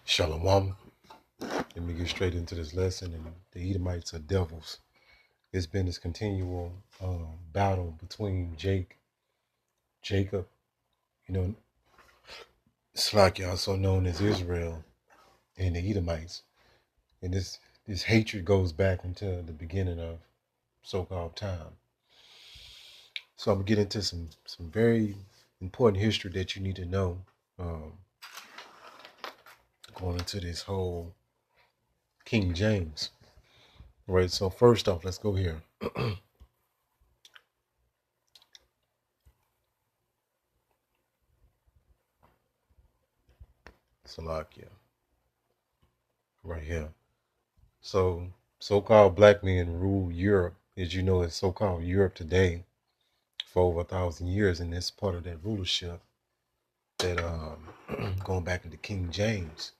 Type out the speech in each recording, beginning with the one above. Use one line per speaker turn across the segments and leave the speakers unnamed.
Shalom. Let me get straight into this lesson. And the Edomites are devils. It's been this continual battle between Jacob, you know, Slakia, also known as Israel, and the Edomites. And this hatred goes back into the beginning of so-called time. So I'm gonna get into some very important history that you need to know um, going into this whole King James. Right. So first off, let's go here. Salakia, right here. So, so-called black men ruled Europe, as you know, it's so-called Europe today for over 1,000 years, and it's part of that rulership that, going back into King James,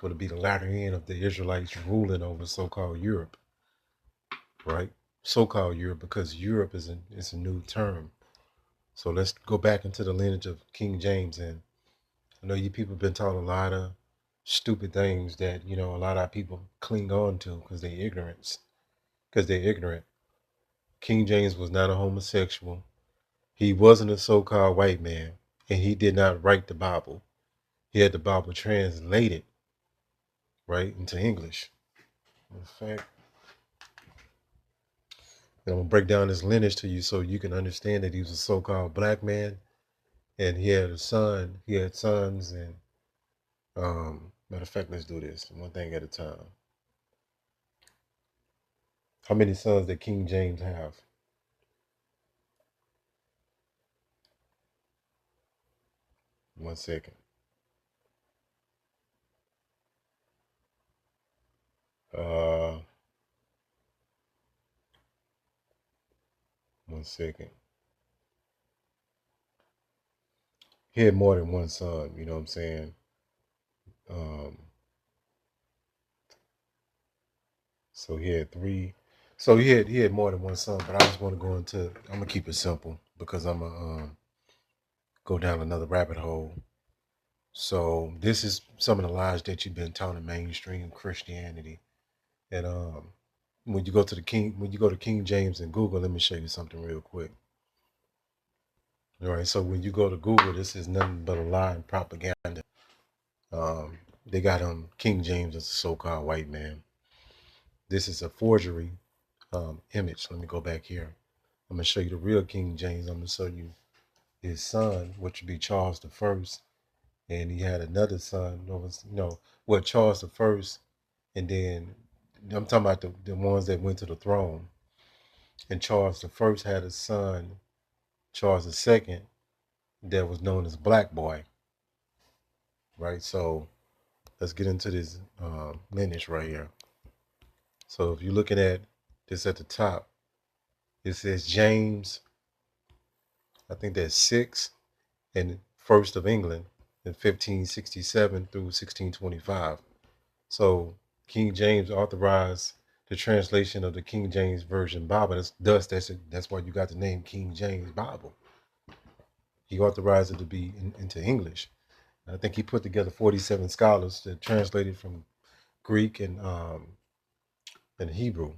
would be the latter end of the Israelites ruling over so-called Europe, right? So-called Europe, because Europe is a new term. So let's go back into the lineage of King James, and I know you people have been taught a lot of stupid things that a lot of people cling on to because they're ignorant. King James was not a homosexual. He wasn't a so-called white man, and he did not write the Bible. He had the Bible translated, right, into English. In fact, and I'm gonna break down his lineage to you so you can understand that he was a so-called black man, and he had a son. He had sons, and matter of fact, let's do this one thing at a time. How many sons did King James have? One second. Uh, One second. He had more than one son. You know what I'm saying? Um, so he had three. So he had more than one son. But I just want to go into. I'm gonna keep it simple because I'm gonna go down another rabbit hole. So this is some of the lies that you've been taught in mainstream Christianity. And when you go to King James and Google, let me show you something real quick. All right. So when you go to Google, this is nothing but a lie and propaganda. They got King James as a so-called white man. This is a forgery image. Let me go back here. I'm gonna show you the real King James. I'm gonna show you his son, which would be Charles the First, and he had another son. Charles the First, and then I'm talking about the ones that went to the throne. And Charles the First had a son, Charles the Second, that was known as Black Boy, right? So let's get into this lineage right here. So if you're looking at this at the top, it says James, I think that's 6, and First of England in 1567 through 1625. So King James authorized the translation of the King James Version Bible. That's why you got the name King James Bible. He authorized it to be into English. I think he put together 47 scholars that translated from Greek and Hebrew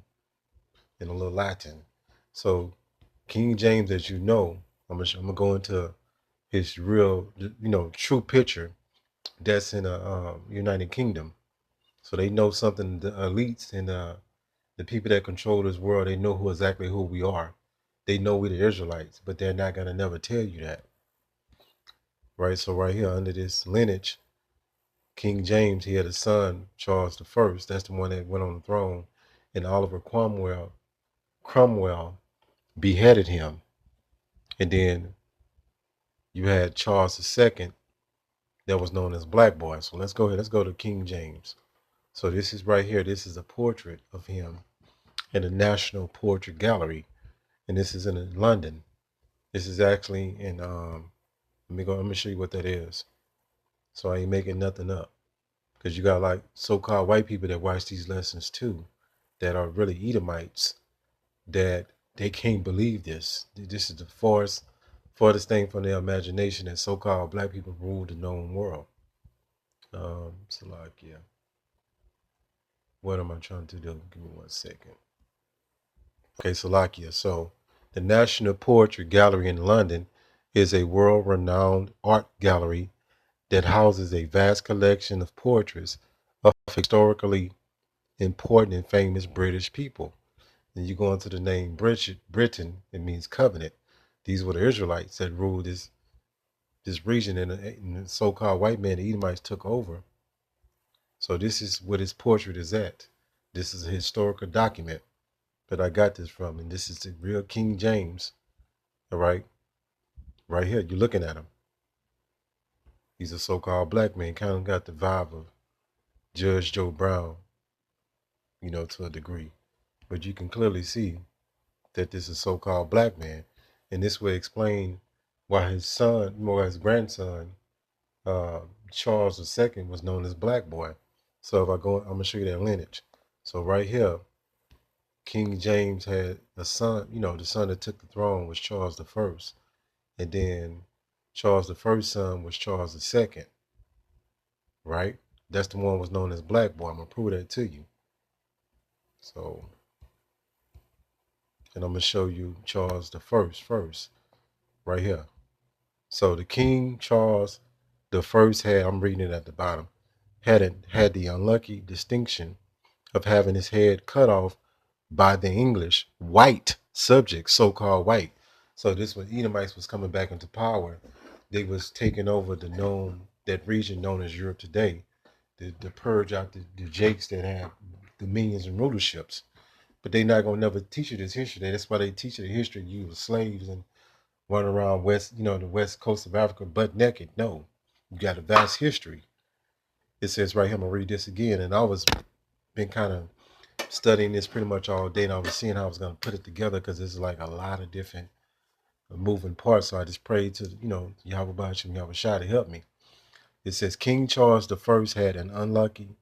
and a little Latin. So King James, as you know, I'm gonna go into his real, true picture that's in a United Kingdom. So they know something. The elites and the people that control this world, they know exactly who we are. They know we're the Israelites, but they're not gonna never tell you that, right? So right here under this lineage, King James, he had a son, Charles the First. That's the one that went on the throne, and Oliver Cromwell beheaded him, and then you had Charles the Second, that was known as Black Boy. So let's go ahead. Let's go to King James. So this is right here. This is a portrait of him in the National Portrait Gallery, and this is in London. This is actually in. Let me show you what that is. So I ain't making nothing up, because you got like so-called white people that watch these lessons too, that are really Edomites, that they can't believe this. This is the farthest thing from their imagination, that so-called black people rule the known world. Salakia. What am I trying to do? Give me 1 second. Okay, Salakia. So, the National Poetry Gallery in London is a world-renowned art gallery that houses a vast collection of portraits of historically important and famous British people. And you go into the name Britain, it means covenant. These were the Israelites that ruled this region, and the so-called white man, the Edomites, took over. So this is what his portrait is at. This is a historical document that I got this from, and this is the real King James. All right, right here, you're looking at him. He's a so-called black man, kind of got the vibe of Judge Joe Brown, to a degree. But you can clearly see that this is a so-called black man, and this would explain why his grandson, uh, Charles II, was known as Black Boy. So if I go, I'm gonna show you that lineage. So right here, King James had a son. The son that took the throne was Charles I, and then Charles I's son was Charles II. Right? That's the one was known as Black Boy. I'm gonna prove that to you. So, and I'm gonna show you Charles I first, right here. So the King Charles I had, I'm reading it at the bottom, had the unlucky distinction of having his head cut off by the English white subjects, so-called white. So this when Edomites was coming back into power, they was taking over that region known as Europe today, to purge out the Jakes that had dominions and rulerships. But they not gonna never teach you this history. That's why they teach you the history. You were slaves and run around the west coast of Africa butt naked. No, you got a vast history. It says right here, I'm gonna read this again. And I was been kind of studying this pretty much all day, and I was seeing how I was gonna put it together because there's like a lot of different moving parts. So I just prayed to Yahweh Bashim Yahweh Shai to help me. It says King Charles I had an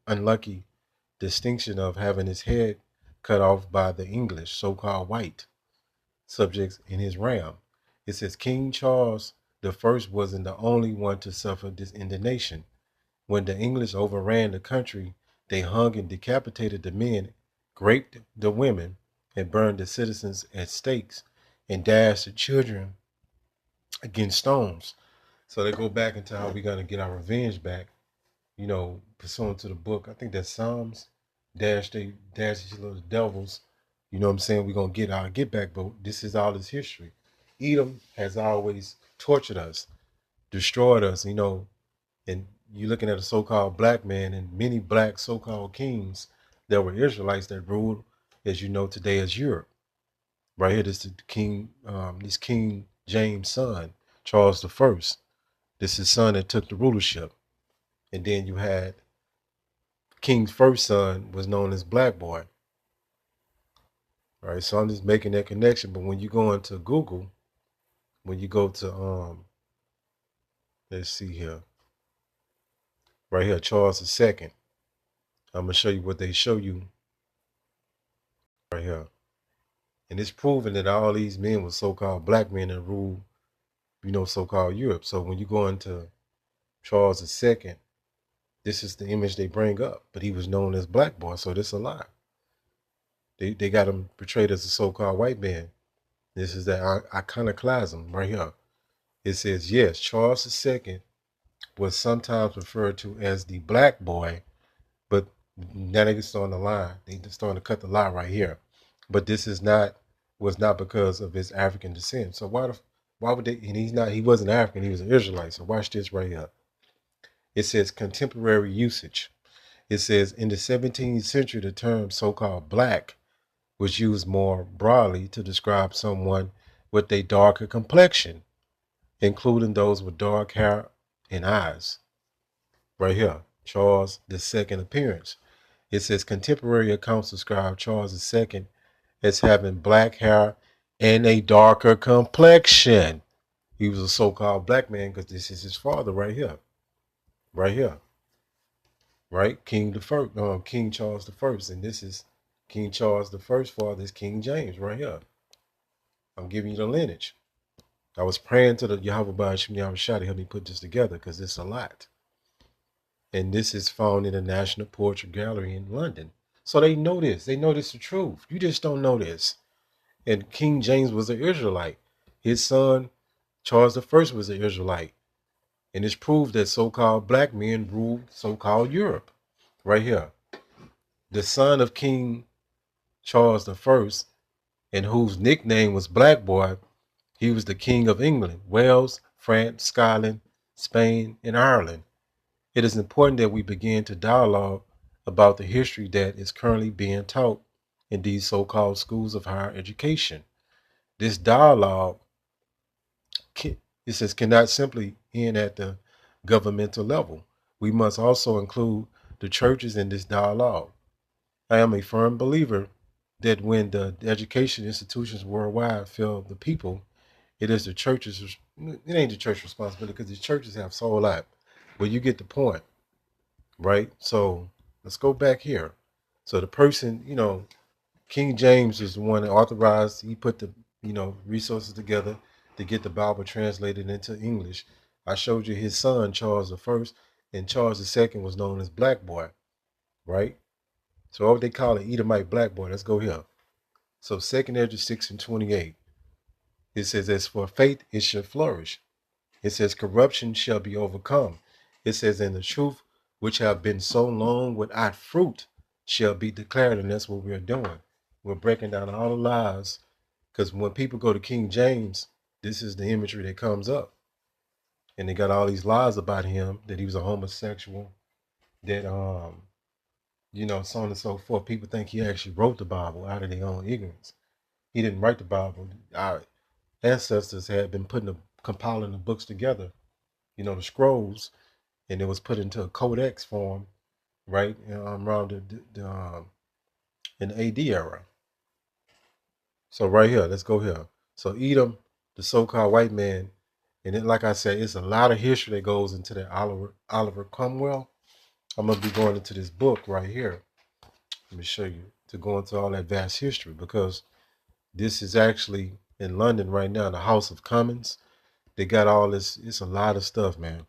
unlucky distinction of having his head cut off by the English, so-called white subjects in his realm. It says King Charles I wasn't the only one to suffer this indignation. When the English overran the country, they hung and decapitated the men, raped the women, and burned the citizens at stakes, and dashed the children against stones. So they go back into how we're gonna get our revenge back, pursuant to the book. I think that's Psalms. Dash these little devils. You know what I'm saying? We're gonna get our get back, but this is all his history. Edom has always tortured us, destroyed us, and you're looking at a so-called black man and many black so-called kings that were Israelites that ruled, as you know, today as Europe. Right here, this is this King James' son, Charles I. This is his son that took the rulership. And then you had King's first son was known as Black Boy. Right, so I'm just making that connection. But when you go into Google, when you go to let's see here, right here, Charles II. I'm gonna show you what they show you right here, and it's proven that all these men were so-called black men that ruled, so-called Europe. So when you go into Charles II, this is the image they bring up, but he was known as Black Boy, so this is a lie. They got him portrayed as a so-called white man. This is that iconoclasm right here. It says, yes, Charles II was sometimes referred to as the Black Boy, but now they starting to lie. They just starting to cut the lie right here. But this was not because of his African descent. So why would they? And he wasn't African. He was an Israelite. So watch this right here. It says contemporary usage. It says in the 17th century, the term so-called black was used more broadly to describe someone with a darker complexion, including those with dark hair and eyes. Right here, Charles II appearance. It says contemporary accounts describe Charles II as having black hair and a darker complexion. He was a so-called black man because this is his father right here. Right here. Right? King Charles I. And this is King Charles I's father is King James right here. I'm giving you the lineage. I was praying to the Yahweh Ba'ashim Yahweh Shai to help me put this together because it's a lot. And this is found in the National Portrait Gallery in London. So they know this. They know this is the truth. You just don't know this. And King James was an Israelite. His son, Charles I, was an Israelite. And it's proved that so-called black men ruled so-called Europe. Right here. The son of King Charles I, and whose nickname was Black Boy, he was the King of England, Wales, France, Scotland, Spain, and Ireland. It is important that we begin to dialogue about the history that is currently being taught in these so-called schools of higher education. This dialogue, it says, cannot simply end at the governmental level. We must also include the churches in this dialogue. I am a firm believer that when the education institutions worldwide fail the people, it is the churches, it ain't the church's responsibility because the churches have so a lot. But you get the point, right? So let's go back here. So the person, King James is the one that authorized, he put the, resources together to get the Bible translated into English. I showed you his son, Charles I, and Charles II was known as Black Boy, right? So what they call it, Edomite Black Boy. Let's go here. So 2nd Ezra 6:28. It says, as for faith, it shall flourish. It says, corruption shall be overcome. It says, and the truth which have been so long without fruit shall be declared. And that's what we're doing. We're breaking down all the lies. Because when people go to King James, this is the imagery that comes up. And they got all these lies about him, that he was a homosexual, that, so on and so forth. People think he actually wrote the Bible out of their own ignorance. He didn't write the Bible. Our ancestors had been compiling the books together, the scrolls, and it was put into a codex form, right, around in the AD era. So right here, let's go here. So Edom, the so-called white man, and then, like I said, it's a lot of history that goes into that Oliver Cromwell. I'm gonna be going into this book right here. Let me show you, to go into all that vast history, because this is actually in London right now, the House of Commons. They got all this. It's a lot of stuff, man.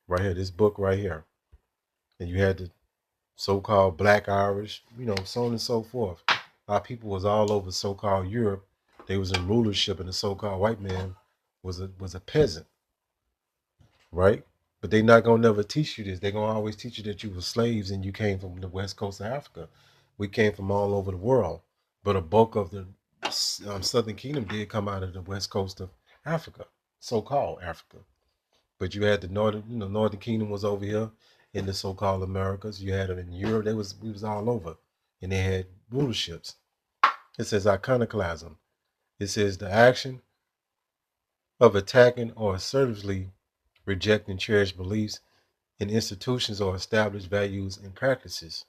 Right here, this book right here. And you had the so-called Black Irish, so on and so forth. Our people was all over so-called Europe. They was in rulership, and the so-called white man was a peasant, right? But they not gonna never teach you this. They gonna always teach you that you were slaves and you came from the west coast of Africa. We came from all over the world, but a bulk of the Southern Kingdom did come out of the west coast of Africa, so-called Africa. But you had the Northern Kingdom was over here in the so-called Americas. You had it in Europe. We was all over, and they had rulerships. It says iconoclasm. It says the action of attacking or assertively rejecting cherished beliefs in institutions or established values and practices.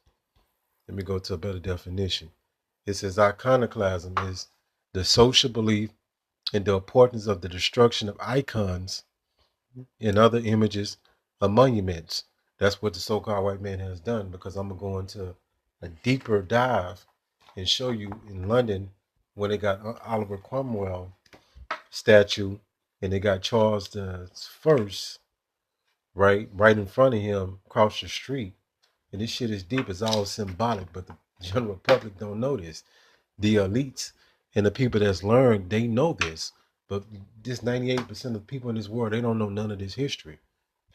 Let me go to a better definition. It says iconoclasm is the social belief in the importance of the destruction of icons and other images of monuments. That's what the so-called white man has done, because I'm going to go into a deeper dive and show you in London when they got Oliver Cromwell statue and they got Charles the First right in front of him across the street. And this shit is deep. It's all symbolic, but the general public don't know this. The elites and the people that's learned, they know this. But this 98% of people in this world, they don't know none of this history.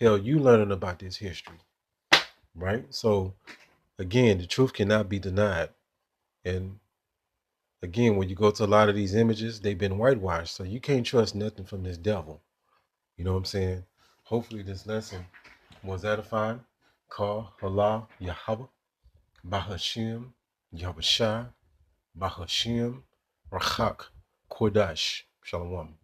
Hell, you learning about this history, right? So again, the truth cannot be denied. And again, when you go to a lot of these images, they've been whitewashed. So you can't trust nothing from this devil. You know what I'm saying? Hopefully this lesson was edifying. Call Allah Yahweh, Bahashim, Yahushua, Bahashim, Rachak, Kodash. Shalom.